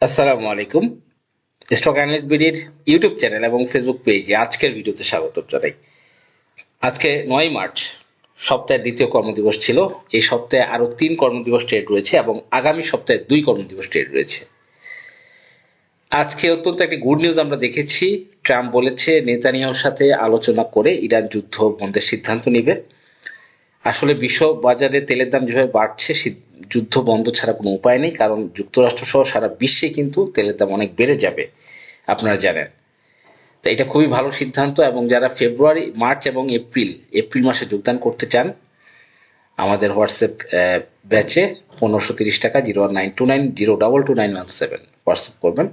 আসসালামু আলাইকুম। Stock analyst বিডির YouTube channel এবং ফেসবুক পেজে আজকের ভিডিওতে স্বাগত জানাই। আজকে 9 মার্চ, সপ্তাহের দ্বিতীয় কর্মদিবস ছিল। এই সপ্তাহে আরো 3 কর্মদিবস ট্রেড রয়েছে এবং আগামী সপ্তাহে 2 কর্মদিবস ট্রেড রয়েছে। আজকে অত্যন্ত একটি গুড নিউজ আমরা দেখেছি। ট্রাম্প বলেছে নেতানিয়াহুর সাথে আলোচনা করে ইরান যুদ্ধ বন্ধের সিদ্ধান্ত নেবে। আসলে বিশ্ব বাজারে তেলের দাম যেভাবে বাড়ছে, যুদ্ধ বন্ধ ছাড়া কোনো উপায় নেই, কারণ যুক্তরাষ্ট্র সহ সারা বিশ্বে কিন্তু তেলের দাম অনেক বেড়ে যাবে, আপনারা জানেন। তো এটা খুবই ভালো সিদ্ধান্ত, এবং যারা ফেব্রুয়ারি, মার্চ এবং এপ্রিল এপ্রিল মাসে যোগদান করতে চান আমাদের হোয়াটসঅ্যাপ ব্যাচে 1530 টাকা 019290222917 হোয়াটসঅ্যাপ করবেন।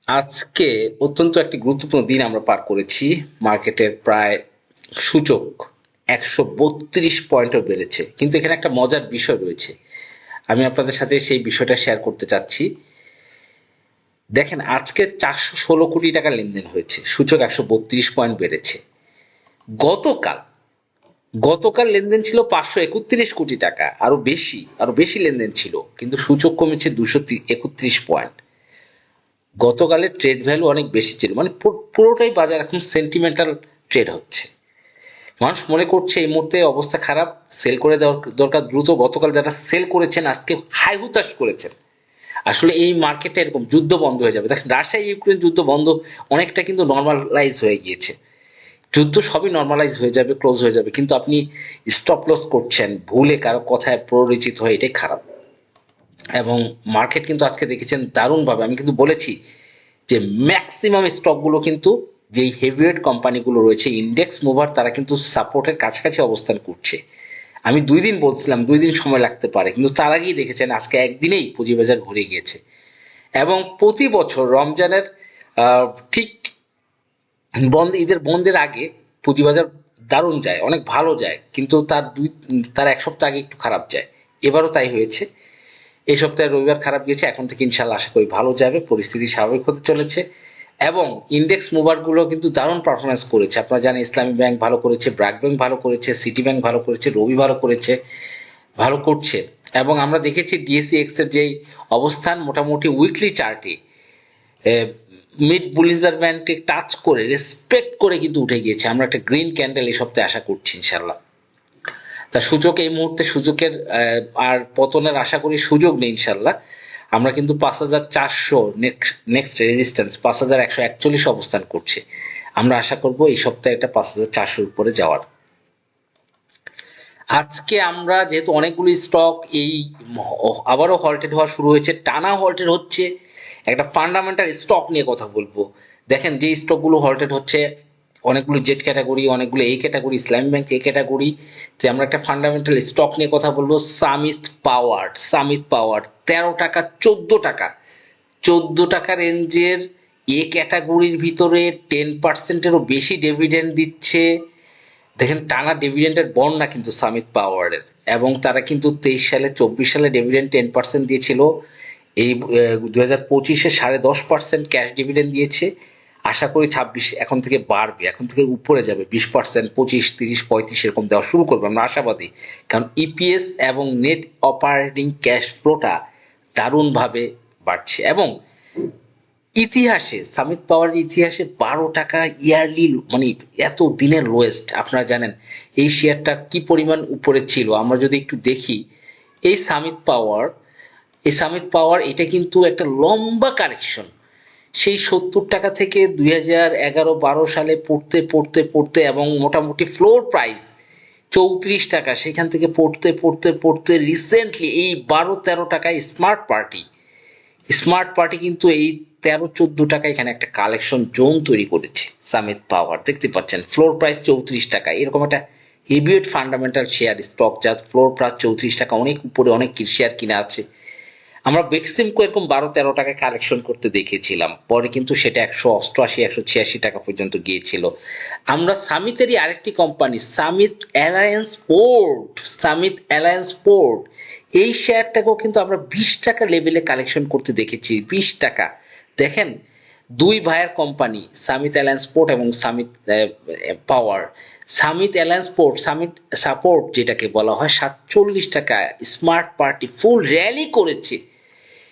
আজকে অত্যন্ত একটি গুরুত্বপূর্ণ দিন আমরা পার করেছি। মার্কেটের প্রায় সূচক 132 পয়েন্টও বেড়েছে, কিন্তু এখানে একটা মজার বিষয় রয়েছে। আমি আপনাদের সাথে সেই বিষয়টা শেয়ার করতে চাচ্ছি। দেখেন, আজকে 416 কোটি টাকা লেনদেন হয়েছে, সূচক 132 পয়েন্ট বেড়েছে। গতকাল গতকাল লেনদেন ছিল 531 কোটি টাকা, আরো বেশি লেনদেন ছিল, কিন্তু সূচক কমেছে 231 পয়েন্ট। গতকালের ট্রেড ভ্যালু অনেক বেশি ছিল, মানে পুরোটাই বাজার এখন সেন্টিমেন্টাল ট্রেড হচ্ছে। মানুষ মনে করছে এই মুহূর্তে অবস্থা খারাপ, সেল করে দেওয়ার দরকার দ্রুত। গতকাল যারা সেল করেছেন আজকে হাই হুতাশ করেছেন। আসলে এই মার্কেটে এরকম যুদ্ধ বন্ধ হয়ে যাবে। দেখেন, রাশিয়া ইউক্রেন যুদ্ধ বন্ধ অনেকটা কিন্তু নর্মালাইজ হয়ে গিয়েছে। যুদ্ধ সবই নর্মালাইজ হয়ে যাবে, ক্লোজ হয়ে যাবে, কিন্তু আপনি স্টপ লস করছেন ভুলে কারো কথায় প্ররোচিত হয়ে, এটাই খারাপ। এবং মার্কেট কিন্তু আজকে দেখেছেন দারুণভাবে, আমি কিন্তু বলেছি যে ম্যাক্সিমাম স্টকগুলো কিন্তু, যেই হেভিওয়েট কোম্পানিগুলো রয়েছে ইন্ডেক্স মুভার, তারা কিন্তু সাপোর্টের কাছাকাছি অবস্থান করছে। আমি 2 দিন বলছিলাম 2 দিন সময় লাগতে পারে, কিন্তু তার আগেই দেখেছেন আজকে একদিনেই পুঁজিবাজার ঘুরে গিয়েছে। এবং প্রতি বছর রমজানের ঠিক ঈদের বন্ধের আগে পুঁজিবাজার দারুণ যায়, অনেক ভালো যায়, কিন্তু তার 1 সপ্তাহ আগে একটু খারাপ যায়। এবারও তাই হয়েছে। এই সপ্তাহে রবিবার খারাপ গেছে, এখন থেকে ইনশাল্লাহ আশা করি ভালো যাবে, পরিস্থিতি স্বাভাবিক হতে চলেছে। এবং ইন্ডেক্স মুভারগুলো কিন্তু দারুণ পারফরমেন্স করেছে। আপনারা জানেন ইসলামী ব্যাংক ভালো করেছে, ব্র্যাক ব্যাংক ভালো করেছে, সিটি ব্যাংক ভালো করেছে, রবি ভালো করেছে, ভালো করছে। এবং আমরা দেখেছি ডিএসসি এক্স এর যেই অবস্থান, মোটামুটি উইকলি চার্টে মিড বুলিঞ্জার ব্যান্ডকে টাচ করে, রেসপেক্ট করে কিন্তু উঠে গিয়েছে। আমরা একটা গ্রিন ক্যান্ডেল এই সপ্তাহে আশা করছি ইনশাল্লাহ। তা সূচক এই মুহূর্তে সূচকের আর পতনের আশা করি সুযোগ নেই ইনশাল্লাহ। আমরা কিন্তু 5400 নেক্সট রেজিস্ট্যান্স 5141 অবস্থান করছে। আমরা আশা করব এই সপ্তাহে একটা 5400 উপরে যাওয়ার। আজকে আমরা যেহেতু অনেকগুলো স্টক এই আবারও হল্টেড হওয়া শুরু হয়েছে, টানা হল্টেড হচ্ছে, একটা ফান্ডামেন্টাল স্টক নিয়ে কথা বলবো। দেখেন, যে স্টকগুলো হল্টেড হচ্ছে, অনেকগুলো জেড ক্যাটাগরি, অনেকগুলো এই ক্যাটাগরি, ইসলামী ব্যাংক এই ক্যাটাগরি, যে আমরা একটা ফান্ডামেন্টাল স্টক নিয়ে কথা বলবো। সামিত পাওয়ার 13 টাকা 14 টাকা, 14 টাকা রেঞ্জের এ ক্যাটাগরির ভিতরে 10%-এরও বেশি ডিভিডেন্ড দিচ্ছে। দেখেন, টানা ডিভিডেন্ডের বন্যা কিন্তু সামিত পাওয়ারের, এবং তারা কিন্তু 23 সালে 24 সালে ডিভিডেন্ড 10% দিয়েছিল। এই 2025-এ 10.5% ক্যাশ ডিভিডেন্ড দিয়েছে। আশা করি 26 এখন থেকে বাড়বে, এখন থেকে উপরে যাবে, 20%, 25, 30, 35 এরকম দেওয়া শুরু করবে, আমরা আশাবাদী। কারণ ইপিএস এবং নেট অপারেটিং ক্যাশ ফ্লোটা দারুণভাবে বাড়ছে। এবং ইতিহাসে সামিট পাওয়ার ইতিহাসে 12 টাকা ইয়ারলি, মানে এত দিনের লোয়েস্ট। আপনারা জানেন এই শেয়ারটা কি পরিমাণ উপরে ছিল। আমরা যদি একটু দেখি, এই সামিট পাওয়ার এটা কিন্তু একটা লম্বা কারেকশন, সেই 70 টাকা থেকে 2011-12 সালে পড়তে পড়তে পড়তে, এবং মোটামুটি ফ্লোর প্রাইস 34 টাকা, সেখান থেকে পড়তে পড়তে পড়তে রিসেন্টলি এই 12-13 টাকায় স্মার্ট পার্টি কিন্তু এই 13-14 টাকা এখানে একটা কালেকশন জোন তৈরি করেছে। সামিত পাওয়ার দেখতে পাচ্ছেন, ফ্লোর প্রাইস 34 টাকা, এরকম একটা হেভিওয়েট ফান্ডামেন্টাল শেয়ার স্টক, যার ফ্লোর প্রাইস 34 টাকা, অনেক উপরে অনেক শেয়ার কিনা আছে। আমরা বেক্সিমকো এরকম 12-13 টাকায় কালেকশন করতে দেখেছিলাম, পরে কিন্তু সেটা 188-186 টাকা পর্যন্ত গিয়েছিল। আমরা সামিতেরই আরেকটি কোম্পানি সামিত অ্যালায়েন্স পোর্ট, এই শেয়ারটাকেও কিন্তু আমরা 20 টাকা লেভেলে কালেকশন করতে দেখেছি। 20 টাকা। দেখেন, দুই ভাইয়ের কোম্পানি সামিত অ্যালায়েন্স পোর্ট এবং সামিত পাওয়ার। সামিত সাপোর্ট যেটাকে বলা হয় 47 টাকা, স্মার্ট পার্টি ফুল র্যালি করেছে।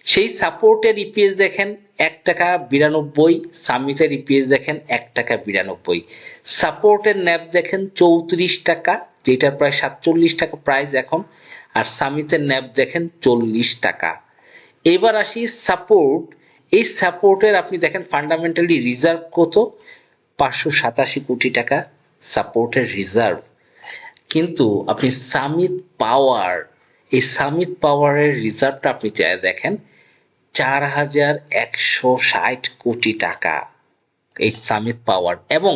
সেই সাপোর্টের ইপিএস দেখেন 1 টাকা 92, সামিটের ইপিএস দেখেন 1 টাকা 92, সাপোর্টের ন্যাব দেখেন 34 টাকা, যেটা প্রায় 47 টাকা প্রাইস এখন, আর সামিটের ন্যাব দেখেন 40 টাকা। এবার আসি সাপোর্ট। এই সাপোর্টের আপনি দেখেন ফান্ডামেন্টালি রিজার্ভ কত, 587 কোটি টাকা সাপোর্টের রিজার্ভ। কিন্তু আপনি সামিট পাওয়ার, এই সামিট পাওয়ারের রিজার্ভটা আপনি দেখেন 4160 কোটি টাকা এই সামিট পাওয়ার, এবং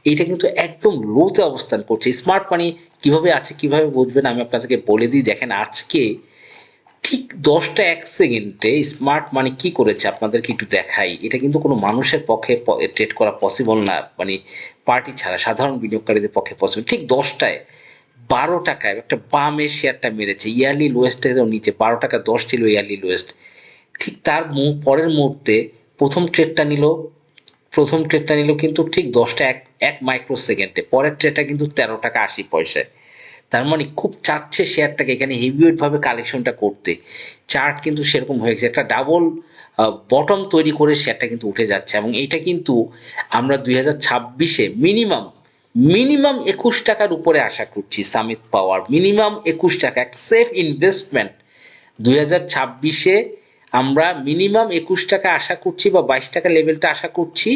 এইটা কিন্তু একদম লোতে অবস্থান করছে। স্মার্ট মানি কিভাবে আছে কিভাবে বুঝবেন আমি আপনাদেরকে বলে দিই। দেখেন আজকে ঠিক 10টা 1 সেকেন্ডে স্মার্ট মানি কি করেছে আপনাদেরকে একটু দেখাই। এটা কিন্তু কোনো মানুষের পক্ষে ট্রেড করা পসিবল না, মানে পার্টি ছাড়া সাধারণ বিনিয়োগকারীদের পক্ষে পসিবল। ঠিক 10টায় 12 টাকায় একটা বামের শেয়ারটা মেরেছে, ইয়ারলি লোয়েস্টেরও নিচে, 12 টাকা 10 ছিল ইয়ারলি লোয়েস্ট। ঠিক তার পরের মুহূর্তে প্রথম ট্রেডটা নিল কিন্তু ঠিক 10টা 1 মাইক্রো সেকেন্ডে, পরের ট্রেডটা কিন্তু 13 টাকা 80 পয়সায়। তার মানে খুব চাচ্ছে শেয়ারটাকে এখানে হেভিওয়েট ভাবে কালেকশনটা করতে। চার্ট কিন্তু সেরকম হয়ে গেছে, একটা ডাবল বটম তৈরি করে শেয়ারটা কিন্তু উঠে যাচ্ছে, এবং এইটা কিন্তু আমরা 2026-এ মিনিমাম 21 টাকার উপরে আশা করছি। সামিট পাওয়ার মিনিমাম 21 টাকা, একটা সেফ ইনভেস্টমেন্ট। 2026-এ আমরা মিনিমাম 21 টাকা আশা করছি, বা 22 টাকা লেভেলটা আশা করছি।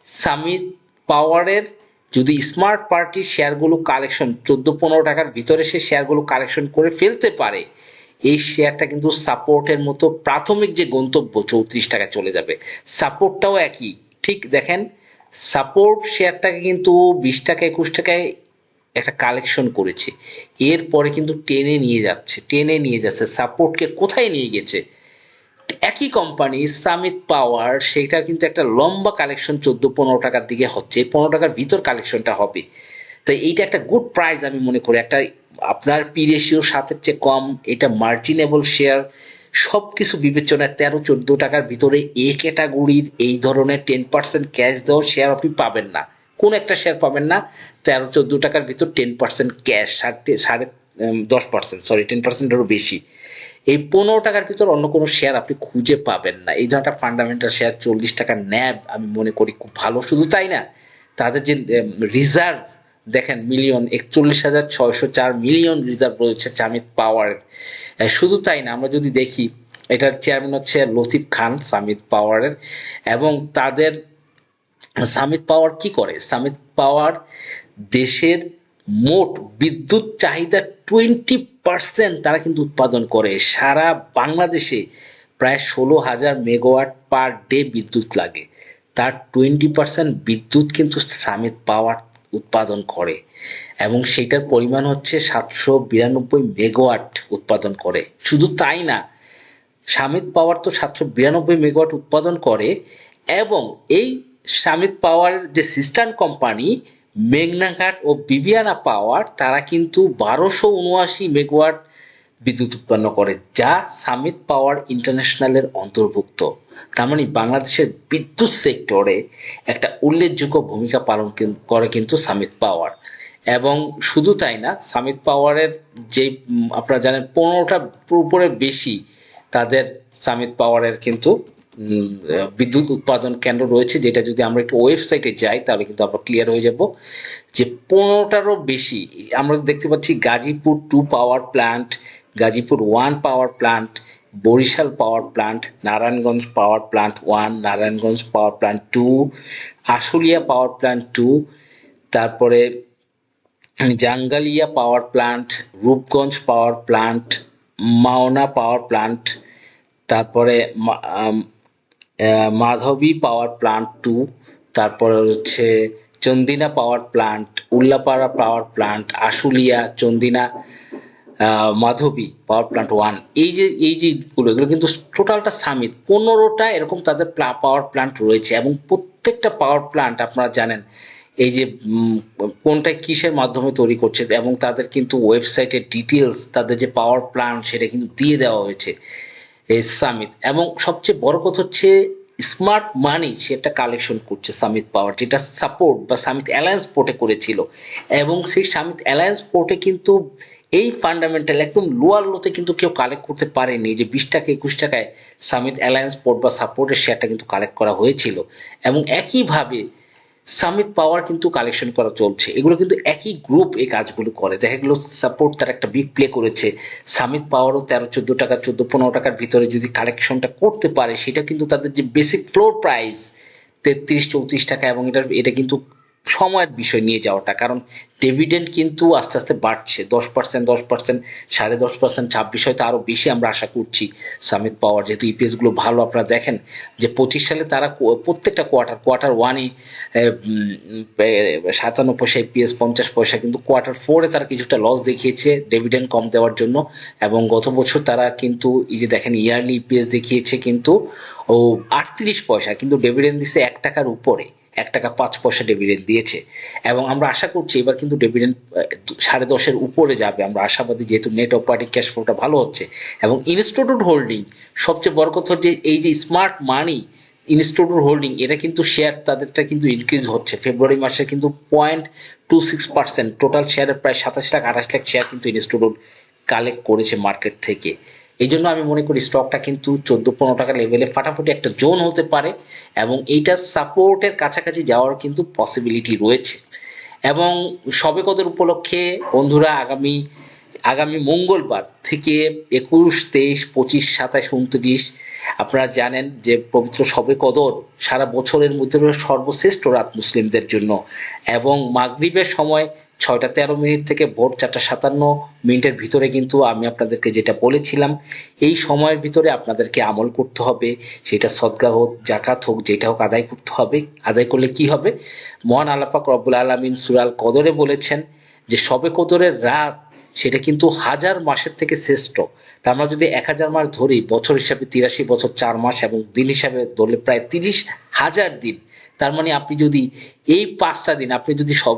সামিট পাওয়ারের যদি স্মার্ট পার্টির শেয়ারগুলো কালেকশন 14-15 টাকার ভিতরে সে শেয়ারগুলো কালেকশন করে ফেলতে পারে, এই শেয়ারটা কিন্তু সাপোর্টের মতো প্রাথমিক যে গন্তব্য 34 টাকায় চলে যাবে। সাপোর্টটাও একই, ঠিক দেখেন সাপোর্ট শেয়ারটাকে কিন্তু 20 টাকা 21 টাকায় একটা কালেকশন করেছে, এরপরে কিন্তু টেনে নিয়ে যাচ্ছে সাপোর্টকে কোথায় নিয়ে গেছে। একই কোম্পানি সামিট পাওয়ার, সেটা কিন্তু একটা লম্বা কালেকশন 14-15 টাকার দিকে হচ্ছে, 15 টাকার ভিতর কালেকশনটা হবে। তাই এইটা একটা গুড প্রাইস আমি মনে করি। একটা আপনার পি রেশিও 7-এর চেয়ে কম, এটা মার্জিনেবল শেয়ার, সব কিছু বিবেচনায় 13-14 টাকার ভিতরে এ ক্যাটাগরির এই ধরনের 10% ক্যাশ দেওয়ার শেয়ার আপনি পাবেন না, কোন একটা শেয়ার পাবেন না 13-14 টাকার ভিতর 10% ক্যাশ, 10%, সরি 10%-এরও বেশি। এই 15 টাকার ভিতর অন্য কোনো শেয়ার আপনি খুঁজে পাবেন না। এই ধরনের ফান্ডামেন্টাল শেয়ার 40 টাকার ন্যাব আমি মনে করি খুব ভালো। শুধু তাই না, তাদের যে রিজার্ভ দেখেন মিলিয়ন, 41,604 মিলিয়ন রিজার্ভ রয়েছে সামিট পাওয়ারের। শুধু তাই না, আমরা যদি দেখি এটার চেয়ারম্যান হচ্ছে লতিফ খান সামিট পাওয়ারের, এবং তাদের সামিট পাওয়ার কি করে, সামিট পাওয়ার দেশের মোট বিদ্যুৎ চাহিদা 20% তারা কিন্তু উৎপাদন করে। সারা বাংলাদেশে প্রায় 16,000 মেগাওয়াট পার ডে বিদ্যুৎ লাগে, তার 20% বিদ্যুৎ কিন্তু সামিট পাওয়ার উৎপাদন করে, এবং সেটার পরিমাণ হচ্ছে 792 মেগাওয়াট উৎপাদন করে। শুধু তাই না, সামিট পাওয়ার তো 792 মেগাওয়াট উৎপাদন করে, এবং এই সামিট পাওয়ার যে সিস্টার কোম্পানি মেঘনাঘাট ও বিবিয়ানা পাওয়ার, তারা কিন্তু 1279 মেগাওয়াট বিদ্যুৎ উৎপন্ন করে, যা সামিট পাওয়ার ইন্টারন্যাশনালের অন্তর্ভুক্ত। তার মানে বাংলাদেশের বিদ্যুৎ সেক্টরে একটা উল্লেখযোগ্য ভূমিকা পালন করে কিন্তু সামিট পাওয়ার। এবং শুধু তাই না, সামিট পাওয়ারের যে আপনারা জানেন 15টার উপরে বেশি তাদের সামিট পাওয়ারের কিন্তু বিদ্যুৎ উৎপাদন কেন্দ্র রয়েছে, যেটা যদি আমরা একটু ওয়েবসাইটে যাই তাহলে কিন্তু আমরা ক্লিয়ার হয়ে যাব যে 15টারও বেশি। আমরা দেখতে পাচ্ছি Gazipur 2 power plant, Gazipur 1 power plant, Barishal power plant, Narayanganj power plant 1, Narayanganj power plant 2, Ashulia power plant 2, তারপরে Jangalia power plant, Rupganj power plant, Mawna power plant, তারপরে মাধবী পাওয়ার প্ল্যান্ট 2, তারপরে হচ্ছে Chandina power plant, Ullapara power plant, Ashulia, Chandina, Madhabi power plant 1। এই যেগুলো এগুলো কিন্তু টোটালটা সামিট 15টা এরকম তাদের পাওয়ার প্ল্যান্ট রয়েছে, এবং প্রত্যেকটা পাওয়ার প্ল্যান্ট আপনারা জানেন এই যে কোনটা কিসের মাধ্যমে তৈরি করছে, এবং তাদের কিন্তু ওয়েবসাইটের ডিটেলস, তাদের যে পাওয়ার প্ল্যান্ট সেটা কিন্তু দিয়ে দেওয়া হয়েছে এই সামিট। এবং সবচেয়ে বড় কথা হচ্ছে স্মার্ট মানি সেটা কালেকশন করছে সামিট পাওয়ার, যেটা সাপোর্ট বা সামিট অ্যালায়েন্স পোর্টে করেছিল, এবং সেই সামিট অ্যালায়েন্স পোর্টে কিন্তু এই ফান্ডামেন্টাল একদম লোয়ার লোতে কিন্তু কেউ কালেক্ট করতে পারেনি। যে 20 টাকা 21 টাকায় সামিট অ্যালায়েন্স পোর্ট বা সাপোর্টের শেয়ারটা কিন্তু কালেক্ট করা হয়েছিল, এবং একইভাবে সামিট পাওয়ার কিন্তু কালেকশন করা চলছে। এগুলো কিন্তু একই গ্রুপ এই কাজগুলো করে। দেখা গেলো সাপোর্ট তার একটা বিগ প্লে করেছে, সামিট পাওয়ারও 13-14 টাকা 14-15 টাকার ভিতরে যদি কালেকশনটা করতে পারে, সেটা কিন্তু তাদের যে বেসিক ফ্লোর প্রাইস 33-34 টাকা, এবং এটা কিন্তু সময়ের বিষয় নিয়ে যাওয়াটা, কারণ ডিভিডেন্ড কিন্তু আস্তে আস্তে বাড়ছে 10%, 10%, 10.5%, 26, হয়তো আরো বেশি আমরা আশা করছি সামিট পাওয়ার, যেহেতু ইপিএস গুলো ভালো। আপনারা দেখেন যে 25 সালে তারা প্রত্যেকটা কোয়ার্টার ওয়ানে 57 পয়সা ইপিএস, 50 পয়সা, কিন্তু কোয়ার্টার 4-এ তারা কিছুটা লস দেখিয়েছে ডিভিডেন্ড কম দেওয়ার জন্য। এবং গত বছর তারা কিন্তু এই যে দেখেন ইয়ারলি ইপিএস দেখিয়েছে কিন্তু 38 পয়সা, কিন্তু ডিভিডেন্ড দিচ্ছে 1 টাকার উপরে, 1 টাকা 5 পয়সা ডিভিডেন্ড দিয়েছে। এবং আমরা আশা করছি এবার কিন্তু ডিভিডেন্ড 10.5-এর উপরে যাবে, আমরা আশাবাদী, যেহেতু নেট অপারেটিং ক্যাশ ফ্লোটা ভালো হচ্ছে। এবং ইনস্টিটিউট হোল্ডিং, সবচেয়ে বড় কথা যে এই যে স্মার্ট মানি ইনস্টিটিউট হোল্ডিং, এটা কিন্তু শেয়ার তাদেরটা কিন্তু ইনক্রিজ হচ্ছে। ফেব্রুয়ারি মাসে কিন্তু 0.26%, টোটাল শেয়ারের প্রায় 27 লাখ 28 লাখ শেয়ার কিন্তু ইনস্টিটিউট কালেক্ট করেছে মার্কেট থেকে। এই জন্য আমি মনে করি স্টকটা কিন্তু 14-15 টাকা লেভেলে ফাটাফাটি একটা জোন হতে পারে, এবং এইটা সাপোর্টের কাছাকাছি যাওয়ার কিন্তু পসিবিলিটি রয়েছে। এবং শবে কদর উপলক্ষে বন্ধুরা আগামী মঙ্গলবার থেকে 21, 23, 25, 27, 29, আপনারা জানেন যে পবিত্র শবে কদর সারা বছরের মধ্যে সর্বশ্রেষ্ঠ রাত মুসলিমদের জন্য, এবং মাগরিবের সময় 6টা 13 মিনিট থেকে ভোর 4টা 57 মিনিটের ভিতরে কিন্তু আমি আপনাদেরকে যেটা বলেছিলাম, এই সময়ের ভিতরে আপনাদেরকে আমল করতে হবে। সেটা সদকা হোক, জাকাত হোক, যেটা হোক আদায় করতে হবে। আদায় করলে কি হবে? মহান আল্লাহ পাক রব্বুল আলামিন সূরা আল কদরে বলেছেন যে শবে কদরের রাত সেটা কিন্তু 1000 মাসের থেকে শ্রেষ্ঠ। তা আমরা যদি 1000 মাস ধরি, বছর হিসাবে 83 বছর 4 মাস, এবং দিন হিসাবে ধরলে প্রায় 30,000 দিন। তার মানে আপনি যদি এই 5টা দিন, আপনি যদি সব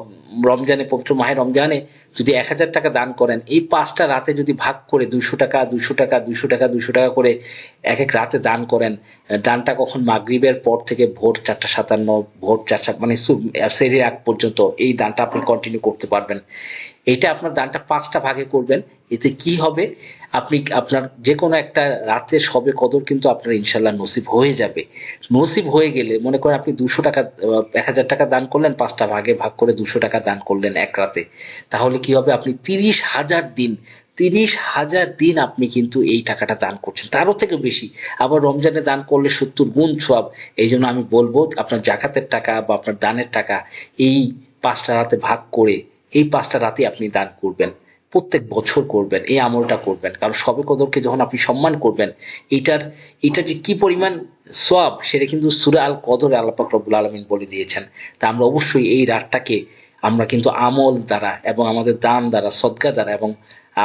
রমজানে, পবিত্র মাহে রমজানে যদি 1000 টাকা দান করেন, এই 5টা রাতে যদি ভাগ করে 200 টাকা 200 টাকা 200 টাকা 200 টাকা করে এক এক রাতে দান করেন, দানটা কখন? মাগরিবের পর থেকে ভোর 4টা 57, ভোর 4টা মানে সেহরির আগ পর্যন্ত এই দানটা আপনি কন্টিনিউ করতে পারবেন। এটা আপনার দানটা 5টা ভাগে করবেন। এতে কি হবে? আপনি আপনার যে কোনো একটা রাতে শবে কদর কিন্তু আপনার ইনশাল্লাহ নসিব হয়ে যাবে। নসিব হয়ে গেলে মনে করেন আপনি 200 টাকা 1000 টাকা দান করলেন, 5টা ভাগে ভাগ করে 200 টাকা দান করলেন এক রাতে, তাহলে কি হবে? আপনি 30,000 দিন আপনি কিন্তু এই টাকাটা দান করছেন, তারও থেকে বেশি। আবার রমজানে দান করলে 70 গুণ সওয়াব। এই জন্য আমি বলবো আপনার জাকাতের টাকা বা আপনার দানের টাকা এই 5টা রাতে ভাগ করে এই 5টা রাতে আপনি দান করবেন, প্রত্যেক বছর করবেন, এই আমলটা করবেন। কারণ শবে কদরকে যখন আপনি সম্মান করবেন, এটার যে কি পরিমাণ সওয়াব সেটা কিন্তু সূরা আল কদরে আল্লাহ পাক রব্বুল আলামিন বলে দিয়েছেন। তা আমরা অবশ্যই এই রাতটাকে আমরা কিন্তু আমল দ্বারা এবং আমাদের দান দ্বারা, সদকা দ্বারা, এবং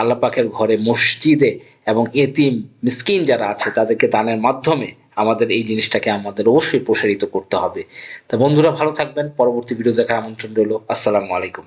আল্লাহ পাকের ঘরে, মসজিদে, এবং এতিম মিসকিন যারা আছে তাদেরকে দানের মাধ্যমে আমাদের এই জিনিসটাকে আমাদের অবশ্যই প্রসারিত করতে হবে। তা বন্ধুরা ভালো থাকবেন, পরবর্তী ভিডিও দেখার আমন্ত্রণ রইল। আসসালামু আলাইকুম।